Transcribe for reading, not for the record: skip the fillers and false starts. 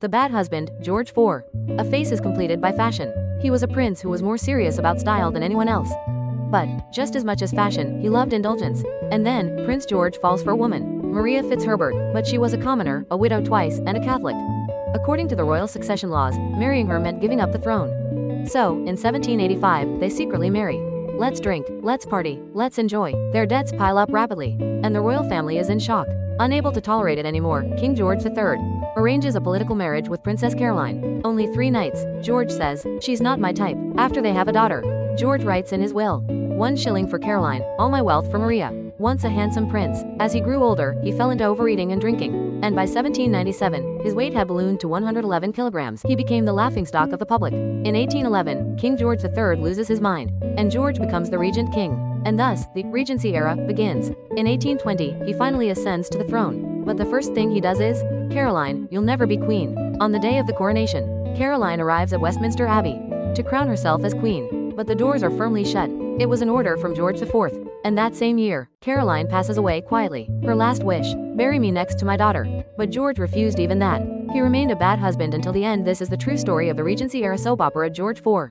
The Bad Husband, George IV. A face is completed by fashion. He was a prince who was more serious about style than anyone else. But, just as much as fashion, he loved indulgence. And then, Prince George falls for a woman, Maria Fitzherbert, but she was a commoner, a widow twice, and a Catholic. According to the royal succession laws, marrying her meant giving up the throne. So, in 1785, they secretly marry. Let's drink, let's party, let's enjoy. Their debts pile up rapidly, and the royal family is in shock. Unable to tolerate it anymore, King George III arranges a political marriage with Princess Caroline. Only 3 nights, George says, "She's not my type." After they have a daughter, George writes in his will, 1 shilling for Caroline, all my wealth for Maria. Once a handsome prince, as he grew older, he fell into overeating and drinking, and by 1797, his weight had ballooned to 111 kilograms. He became the laughingstock of the public. In 1811, King George III loses his mind, and George becomes the regent king. And thus, the Regency era begins. In 1820, he finally ascends to the throne. But the first thing he does is, "Caroline, you'll never be queen." On the day of the coronation, Caroline arrives at Westminster Abbey to crown herself as queen. But the doors are firmly shut. It was an order from George IV. And that same year, Caroline passes away quietly. Her last wish, "Bury me next to my daughter." But George refused even that. He remained a bad husband until the end. This is the true story of the Regency era soap opera George IV.